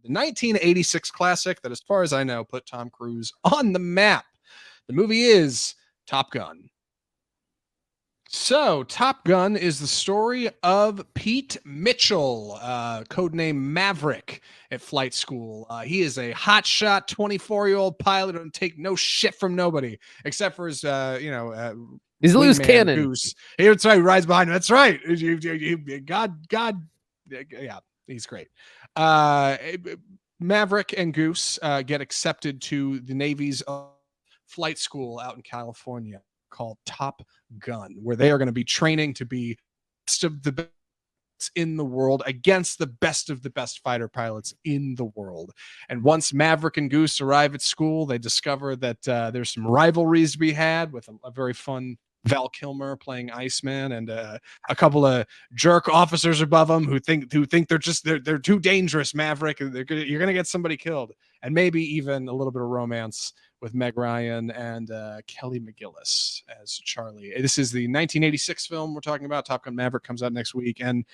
the 1986 classic that, as far as I know, put Tom Cruise on the map. The movie is Top Gun. So, Top Gun is the story of Pete Mitchell, codename Maverick, at flight school. He is a hotshot 24-year-old pilot who doesn't take no shit from nobody, except for his, he's a loose wingman, cannon. Goose. That's right. He rides behind him. That's right. God, yeah, he's great. Maverick and Goose get accepted to the Navy's flight school out in California called Top Gun, where they are going to be training to be best of the best in the world against the best of the best fighter pilots in the world. And once Maverick and Goose arrive at school, they discover that there's some rivalries to be had with a very fun Val Kilmer playing Iceman and a couple of jerk officers above them who think they're too dangerous. Maverick, you're gonna get somebody killed, and maybe even a little bit of romance with Meg Ryan and Kelley McGillis as Charlie. This is the 1986 film we're talking about. Top Gun Maverick comes out next week, and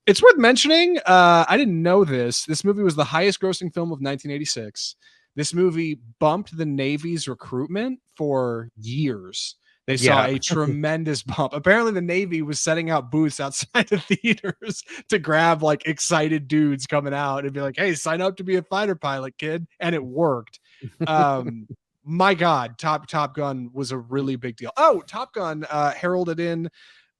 it's worth mentioning. I didn't know this. This movie was the highest grossing film of 1986. This movie bumped the Navy's recruitment for years. They saw a tremendous bump. Apparently, the Navy was setting out booths outside the theaters to grab like excited dudes coming out and be like, "Hey, sign up to be a fighter pilot, kid," and it worked. My God, Top Gun was a really big deal. Oh, Top Gun heralded in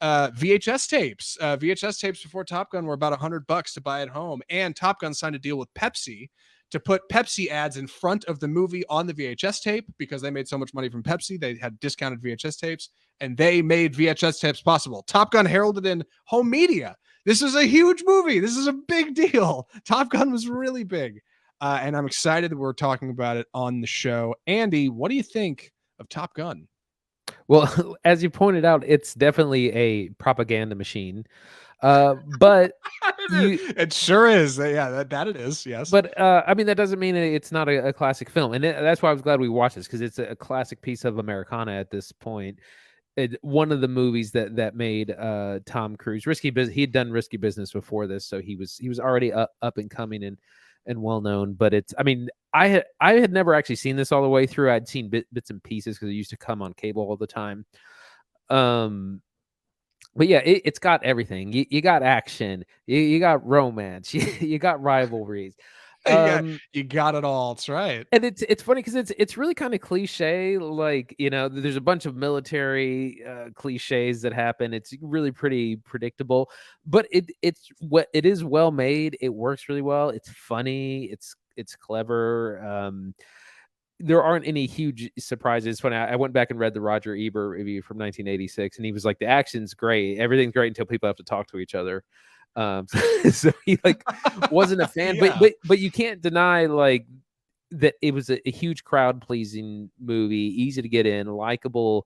VHS tapes. VHS tapes before Top Gun were about $100 to buy at home, and Top Gun signed a deal with Pepsi to put Pepsi ads in front of the movie on the VHS tape because they made so much money from Pepsi. They had discounted VHS tapes, and they made VHS tapes possible. Top Gun heralded in home media. This is a huge movie. This is a big deal. Top Gun was really big. And I'm excited that we're talking about it on the show. Andy, what do you think of Top Gun? Well, as you pointed out, it's definitely a propaganda machine. But it sure is. Yeah, that it is. Yes. But I mean, that doesn't mean it's not a classic film. And that's why I was glad we watched this, because it's a classic piece of Americana at this point. One of the movies that made Tom Cruise risky business. He had done Risky Business before this, so he was already up and coming and well known. But it's, I mean, I had never actually seen this all the way through. I'd seen bits and pieces because it used to come on cable all the time. But yeah, it's got everything. You got action, you got romance, you got rivalries. You got it all. That's right. And it's funny because it's really kind of cliche. Like, there's a bunch of military cliches that happen. It's really pretty predictable, but it is well made. It works really well. It's funny. It's clever. There aren't any huge surprises. Funny, I went back and read the Roger Ebert review from 1986, and he was like, "The action's great, everything's great until people have to talk to each other." So he like wasn't a fan, yeah. but you can't deny like that it was a huge crowd pleasing movie, easy to get in, likable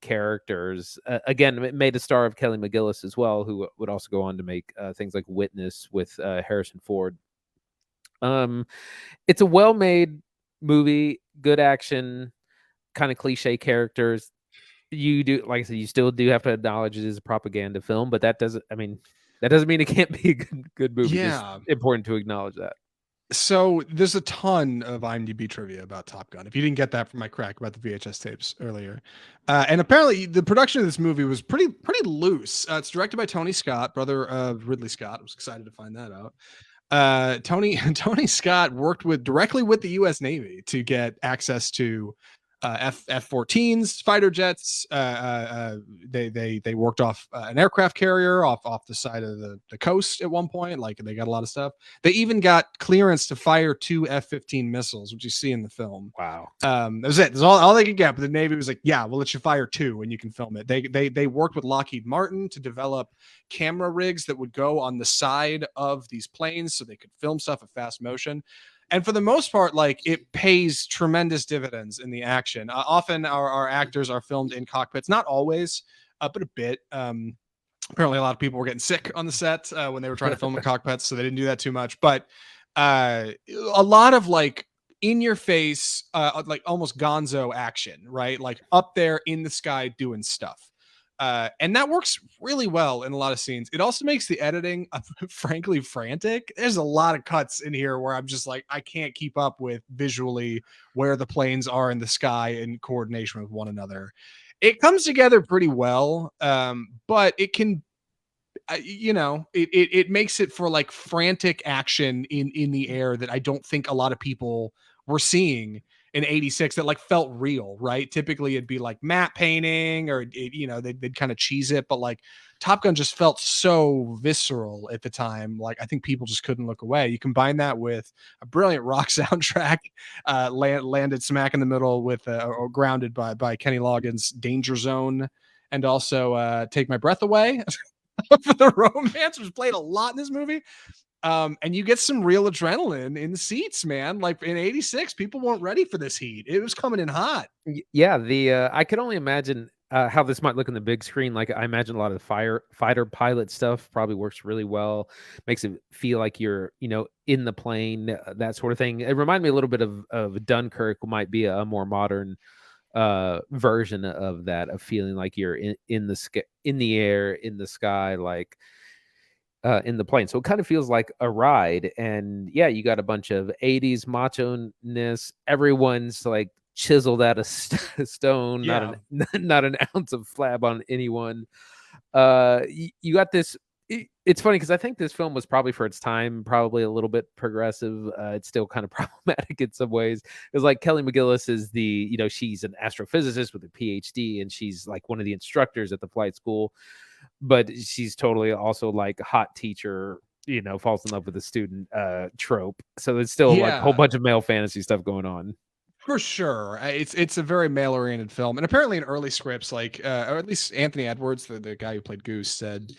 characters. Again, it made a star of Kelley McGillis as well, who would also go on to make things like Witness with Harrison Ford. It's a well-made movie, good action, kind of cliche characters. You do, like I said, you still do have to acknowledge it is a propaganda film, but that doesn't mean it can't be a good movie. Yeah, it's important to acknowledge that. So there's a ton of IMDb trivia about Top Gun. If you didn't get that from my crack about the VHS tapes earlier, and apparently the production of this movie was pretty loose. It's directed by Tony Scott, brother of Ridley Scott. I was excited to find that out. Tony Scott worked directly with the U.S. Navy to get access to F-14s, fighter jets. They worked off an aircraft carrier off the side of the coast at one point. Like, they got a lot of stuff. They even got clearance to fire 2 F-15 missiles, which you see in the film. Wow. That was it. That's all they could get. But the Navy was like, "Yeah, we'll let you fire 2 and you can film it." They worked with Lockheed Martin to develop camera rigs that would go on the side of these planes so they could film stuff at fast motion. And for the most part, like, it pays tremendous dividends in the action. Often our actors are filmed in cockpits, not always, but a bit. Apparently a lot of people were getting sick on the set when they were trying to film in cockpits, so they didn't do that too much. But a lot of like in your face, like almost gonzo action, right? Like up there in the sky doing stuff. And that works really well in a lot of scenes. It also makes the editing frankly frantic. There's a lot of cuts in here where I'm just like, I can't keep up with visually where the planes are in the sky in coordination with one another. It comes together pretty well, but it can, it makes it for like frantic action in the air that I don't think a lot of people were seeing in 86 that like felt real, right? Typically it'd be like matte painting or they'd kind of cheese it, but like Top Gun just felt so visceral at the time. Like I think people just couldn't look away. You combine that with a brilliant rock soundtrack, landed smack in the middle with or grounded by Kenny Loggins' Danger Zone, and also Take My Breath Away for the romance, was played a lot in this movie. And you get some real adrenaline in the seats, man. Like in 86, people weren't ready for this heat. It was coming in hot. Yeah, I could only imagine how this might look in the big screen. Like I imagine a lot of the fighter pilot stuff probably works really well. Makes it feel like you're, in the plane, that sort of thing. It reminded me a little bit of Dunkirk. Might be a more modern version of that, of feeling like you're in the air, in the sky, like in the plane. So it kind of feels like a ride. And yeah, you got a bunch of 80s macho-ness. Everyone's like chiseled out of stone, Yeah. not an ounce of flab on anyone. You got this. It's funny because I think this film was probably for its time, probably a little bit progressive. It's still kind of problematic in some ways. It's like Kelley McGillis is she's an astrophysicist with a PhD, and she's like one of the instructors at the flight school, but she's totally also like a hot teacher, falls in love with a student trope. So there's still like a whole bunch of male fantasy stuff going on. For sure. It's a very male-oriented film. And apparently in early scripts, like, or at least Anthony Edwards, the guy who played Goose, said,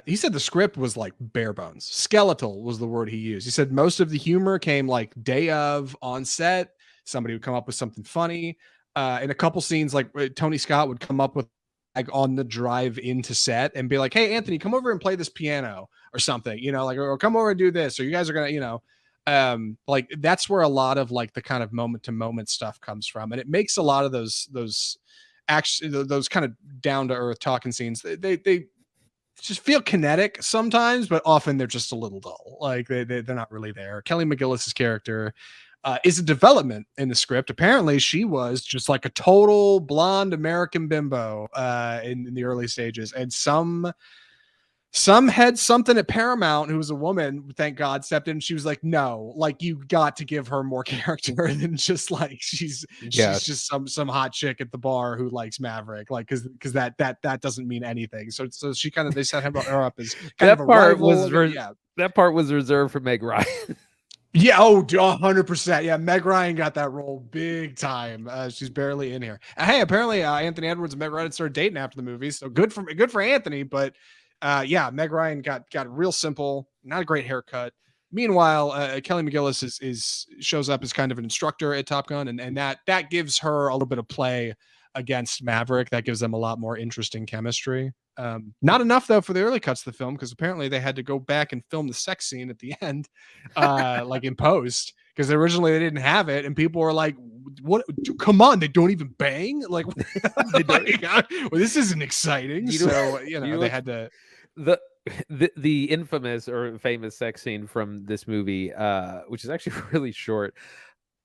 he said the script was like bare bones. Skeletal was the word he used. He said most of the humor came like day of on set. Somebody would come up with something funny. In a couple scenes, like Tony Scott would come up with like on the drive into set and be like, "Hey, Anthony, come over and play this piano or something, or come over and do this, or you guys are gonna, like that's where a lot of like the kind of moment to moment stuff comes from, and it makes a lot of those actually those kind of down to earth talking scenes. They just feel kinetic sometimes, but often they're just a little dull. Like they're not really there. Kelley McGillis's character is a development in the script. Apparently, she was just like a total blonde American bimbo in the early stages, and some had something at Paramount who was a woman, thank God, stepped in. She was like, no, like you got to give her more character than just like she's just some hot chick at the bar who likes Maverick, like because that doesn't mean anything. So she kind of, they set her up as kind of a rival. That part was reserved for Meg Ryan. Yeah, 100%. Yeah, Meg Ryan got that role big time. She's barely in here. Hey, apparently Anthony Edwards and Meg Ryan started dating after the movie, so good for Anthony, but yeah, Meg Ryan got real simple, not a great haircut. Meanwhile, Kelley McGillis shows up as kind of an instructor at Top Gun, and that gives her a little bit of play against Maverick. That gives them a lot more interesting chemistry. Not enough though for the early cuts of the film, because apparently they had to go back and film the sex scene at the end, like in post, because originally they didn't have it, and people were like, "What? Come on, they don't even bang!" Like, well, this isn't exciting. They had to. The infamous or famous sex scene from this movie, which is actually really short,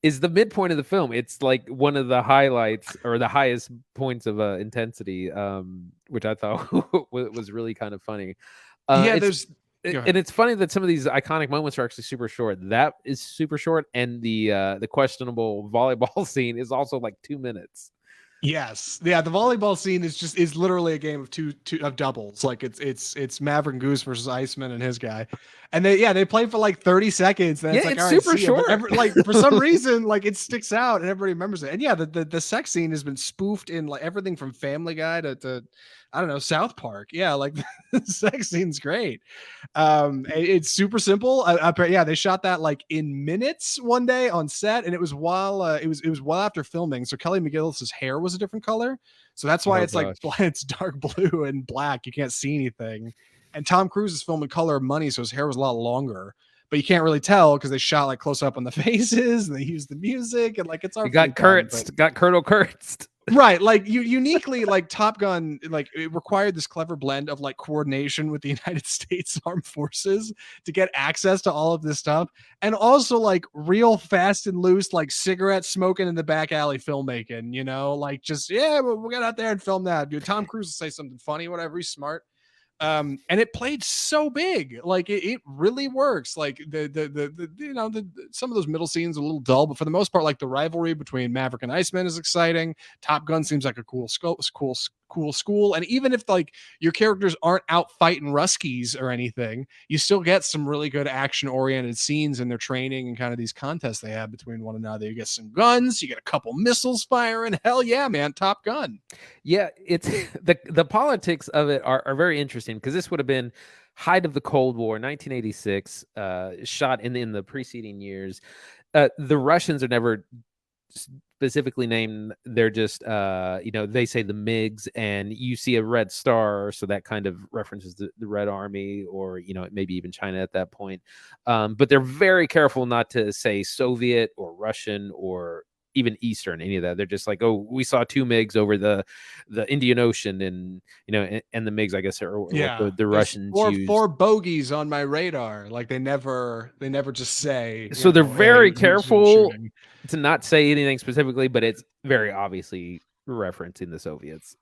is the midpoint of the film. It's like one of the highlights or the highest points of intensity, which I thought was really kind of funny. And it's funny that some of these iconic moments are actually super short. That is super short, and the questionable volleyball scene is also like 2 minutes. Yes, yeah. The volleyball scene is literally a game of two of doubles. Like it's Maverick Goose versus Iceman and his guy, and they play for like 30 seconds. And it's super short. Like for some reason, like it sticks out and everybody remembers it. And yeah, the sex scene has been spoofed in like everything from Family Guy to I don't know, South Park. Yeah, like the sex scene's great. It's super simple. They shot that like in minutes one day on set, and it was while after filming. So Kelley McGillis's hair was a different color, so that's why it's dark blue and black. You can't see anything. And Tom Cruise is filming Color of Money, so his hair was a lot longer. But you can't really tell because they shot like close up on the faces and they used the music and like it's all got Kurtzed. Right, like uniquely, like Top Gun, like it required this clever blend of like coordination with the United States Armed Forces to get access to all of this stuff, and also like real fast and loose, like cigarette smoking in the back alley filmmaking. Like just we'll get out there and film that. Dude, Tom Cruise will say something funny, whatever. He's smart. And it played so big, like it really works. Like some of those middle scenes are a little dull, but for the most part, like the rivalry between Maverick and Iceman is exciting. Top Gun seems like a cool school, and even if like your characters aren't out fighting Ruskies or anything, you still get some really good action oriented scenes in their training and kind of these contests they have between one another. You get some guns, you get a couple missiles firing. Hell yeah, man, Top Gun. Yeah, it's the politics of it are very interesting, because this would have been height of the Cold War, 1986, shot in the preceding years. The Russians are never specifically named. They're just they say the MiGs, and you see a red star, so that kind of references the Red Army, or maybe even China at that point. But they're very careful not to say Soviet or Russian or even Eastern, any of that. They're just like, oh, we saw 2 MiGs over the Indian Ocean, and and the MiGs, I guess, are what the Russians used. 4 bogeys on my radar. Like they never just say. So they're very careful to not say anything specifically, but it's very obviously referencing the Soviets.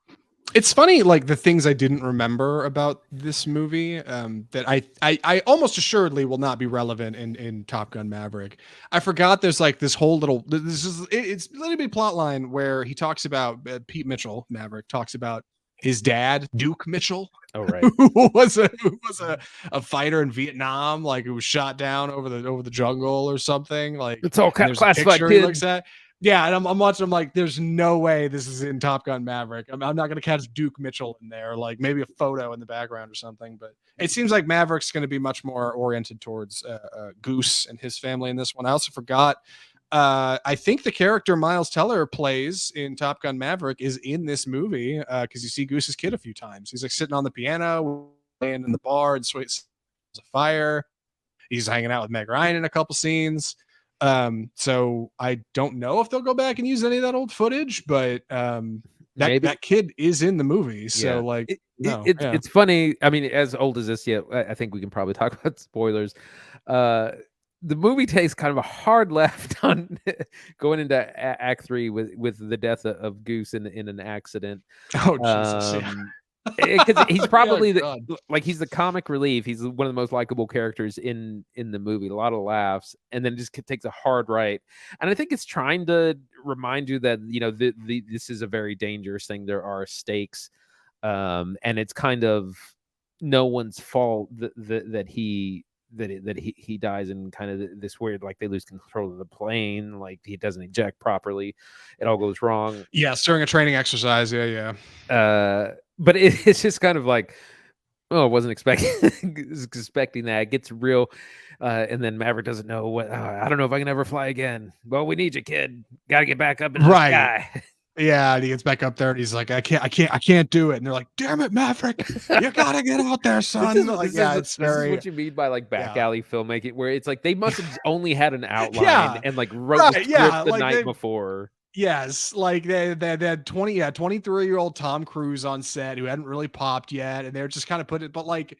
It's funny, like the things I didn't remember about this movie that I almost assuredly will not be relevant in Top Gun Maverick. I forgot there's like this whole it's a little bit plot line where he talks about Pete Mitchell, Maverick, talks about his dad, Duke Mitchell. Oh, right. who was a fighter in Vietnam, like who was shot down over the jungle or something. Like it's all classified. He looks at. Yeah, and I'm watching. I'm like, there's no way this is in Top Gun Maverick. I'm not going to catch Duke Mitchell in there, like maybe a photo in the background or something. But it seems like Maverick's going to be much more oriented towards Goose and his family in this one. I also forgot. I think the character Miles Teller plays in Top Gun Maverick is in this movie because you see Goose's kid a few times. He's like sitting on the piano, playing in the bar, and sweet a fire. He's hanging out with Meg Ryan in a couple scenes. So I don't know if they'll go back and use any of that old footage, but that kid is in the movie. So like it's funny. I mean, as old as this, I think we can probably talk about spoilers. The movie takes kind of a hard left on going into Act 3 with the death of Goose in an accident. Oh Jesus! Because he's probably he's the comic relief. He's one of the most likable characters in the movie. A lot of laughs, and then it just takes a hard right. And I think it's trying to remind you that this is a very dangerous thing. There are stakes, and it's kind of no one's fault that he dies in kind of this weird, like they lose control of the plane, like he doesn't eject properly, it all goes wrong. Yes, during a training exercise. But it's just kind of like, I wasn't expecting that. It gets real, and then Maverick doesn't know what. I don't know if I can ever fly again. Well, we need you, kid. Got to get back up in the sky. Yeah, and he gets back up there and he's like, I can't do it. And they're like, damn it, Maverick, you gotta get out there, son. This is what you mean by like back alley filmmaking, where it's like they must have only had an outline and like wrote the script the night before. Yes, like they had 23-year-old Tom Cruise on set who hadn't really popped yet, and they're just kind of put it, but like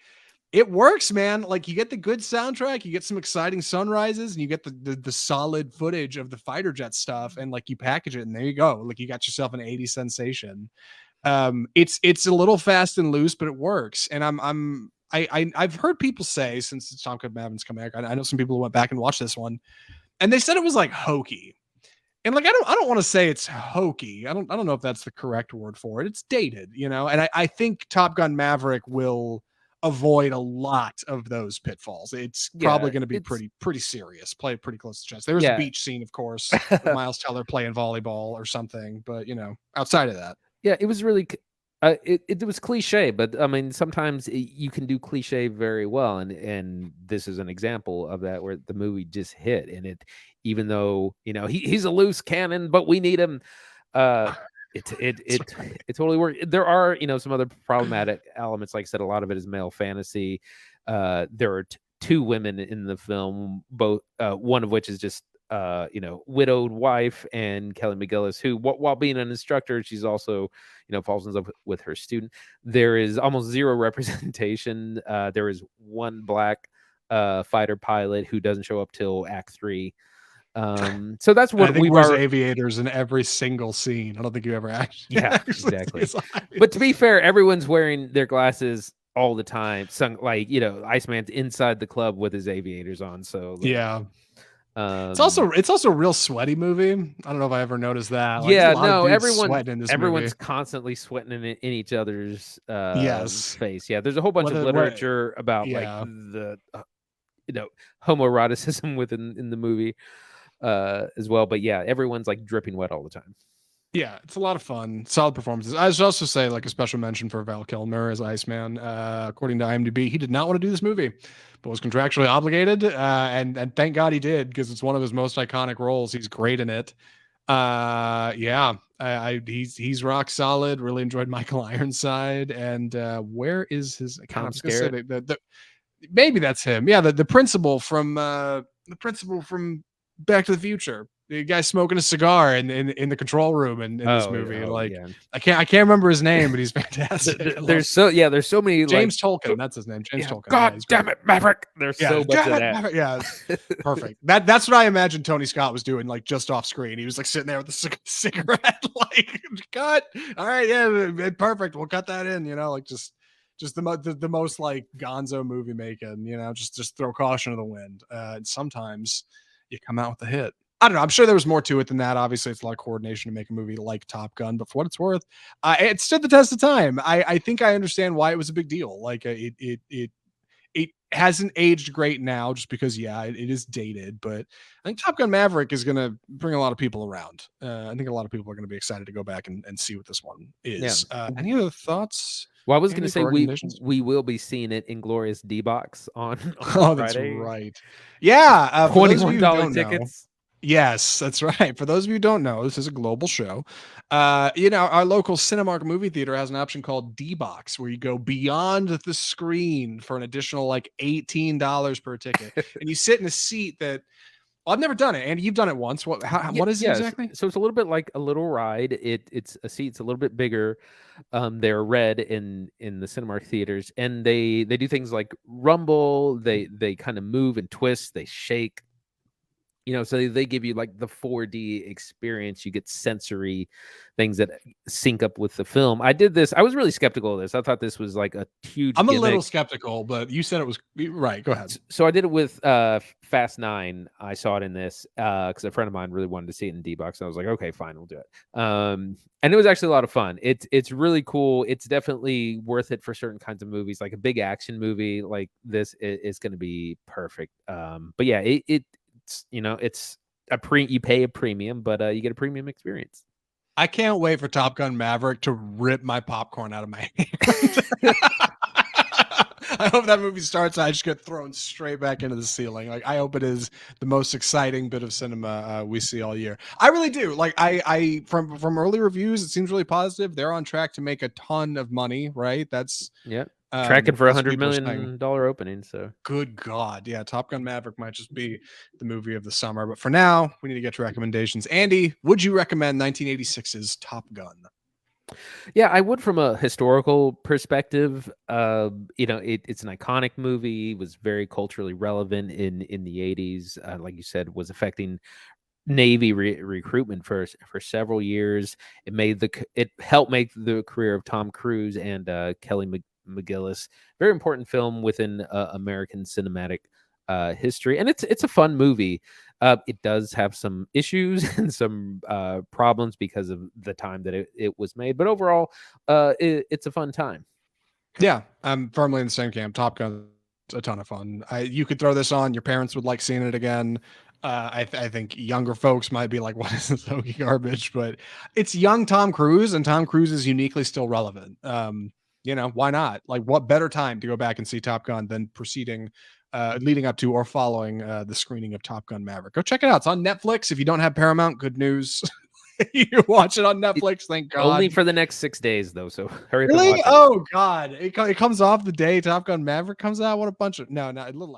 it works, man. Like you get the good soundtrack, you get some exciting sunrises, and you get the solid footage of the fighter jet stuff, and like you package it, and there you go. Like you got yourself an 80s sensation. It's a little fast and loose, but it works. And I've heard people say, since Tom Gun Maverick's come back, I know some people who went back and watched this one, and they said it was like hokey. And like I don't want to say it's hokey. I don't know if that's the correct word for it. It's dated, and I think Top Gun Maverick will avoid a lot of those pitfalls. It's probably going to be pretty serious. Play pretty close to chest. There was a beach scene, of course, Miles Teller playing volleyball or something, but outside of that. Yeah, it was really it was cliche, but I mean sometimes you can do cliche very well, and this is an example of that, where the movie just hit, and it, even though he's a loose cannon, but we need him. It totally worked. There are some other problematic elements. Like I said, a lot of it is male fantasy. There are 2 women in the film, both one of which is just widowed wife, and Kelley McGillis, who while being an instructor, she's also, falls in love with her student. There is almost zero representation. There is one black fighter pilot who doesn't show up till Act 3. So that's what I think wears aviators in every single scene. I don't think you ever actually. Yeah, exactly. But to be fair, everyone's wearing their glasses all the time. Iceman's inside the club with his aviators on. So yeah. It's also a real sweaty movie. I don't know if I ever noticed that. Like, everyone's constantly sweating in each other's face. Yeah, there's a whole bunch of literature about like the homoeroticism within the movie as well. But yeah, everyone's like dripping wet all the time. Yeah, it's a lot of fun. Solid performances. I should also say, like, a special mention for Val Kilmer as Iceman. According to IMDb, he did not want to do this movie, but was contractually obligated. And thank God he did, because it's one of his most iconic roles. He's great in it. He's rock solid. Really enjoyed Michael Ironside. And where is his? Tom Skerritt. Maybe that's him. Yeah, the principal from Back to the Future. The guy smoking a cigar in the control room in this movie. I can't remember his name, but he's fantastic. There's so many. James Tolkien, that's his name. James Tolkien. God damn it, Maverick! There's so much of that. Yeah, perfect. That's what I imagined Tony Scott was doing, like just off screen. He was like sitting there with a cigarette, like, cut. All right, yeah, perfect. We'll cut that in. Like just the most like gonzo movie making. Just throw caution to the wind. And sometimes you come out with a hit. I don't know. I'm sure there was more to it than that. Obviously, it's a lot of coordination to make a movie like Top Gun, but for what it's worth, it stood the test of time. I think I understand why it was a big deal. Like it hasn't aged great now, just because it is dated. But I think Top Gun Maverick is going to bring a lot of people around. I think a lot of people are going to be excited to go back and see what this one is. Yeah. Any other thoughts? Well, I was going to say we will be seeing it in Glorious D-Box on Friday. That's right. Yeah, $21 tickets. Yes, that's right. For those of you who don't know, this is a global show. Our local Cinemark movie theater has an option called D-Box, where you go beyond the screen for an additional like $18 per ticket, and you sit in a seat that I've never done it. Andy, you've done it once. What is it exactly? So it's a little bit like a little ride. It's a seat's a little bit bigger. They're red in the Cinemark theaters, and they do things like rumble. They kind of move and twist. They shake. So they give you like the 4D experience. You get sensory things that sync up with the film. I did this. I was really skeptical of this. I thought this was like a huge I'm gimmick. A little skeptical, but you said it was right. Go ahead. So I did it with Fast 9. I saw it in this because a friend of mine really wanted to see it in D-Box. And I was like, okay, fine, we'll do it. And it was actually a lot of fun. It's really cool. It's definitely worth it for certain kinds of movies. Like a big action movie like this is going to be perfect. But yeah, it's you pay a premium, but you get a premium experience. I can't wait for Top Gun Maverick to rip my popcorn out of my hand. I hope that movie starts. I just get thrown straight back into the ceiling. Like, I hope it is the most exciting bit of cinema we see all year. I really do. Like, I from early reviews, it seems really positive. They're on track to make a ton of money, right? That's tracking for $100 million opening. So good God. Yeah. Top Gun Maverick might just be the movie of the summer, but for now we need to get to recommendations. Andy, would you recommend 1986's Top Gun? Yeah, I would. From a historical perspective, it's an iconic movie, was very culturally relevant in the 80s. Like you said, was affecting Navy recruitment for several years. It helped make the career of Tom Cruise and Kelley McGillis. Very important film within American cinematic history, and it's a fun movie. It does have some issues and some problems because of the time that it was made, but overall, it's a fun time. Yeah, I'm firmly in the same camp. Top Gun, a ton of fun. You could throw this on. Your parents would like seeing it again. I think younger folks might be like, what is this hokey garbage? But it's young Tom Cruise, and Tom Cruise is uniquely still relevant. Why not? Like, what better time to go back and see Top Gun than leading up to or following the screening of Top Gun Maverick? Go check it out. It's on Netflix. If you don't have Paramount, good news. You watch it on Netflix. Thank God. Only for the next 6 days, though. So hurry up. Really? Oh God! It comes off the day Top Gun Maverick comes out. What a bunch of a little.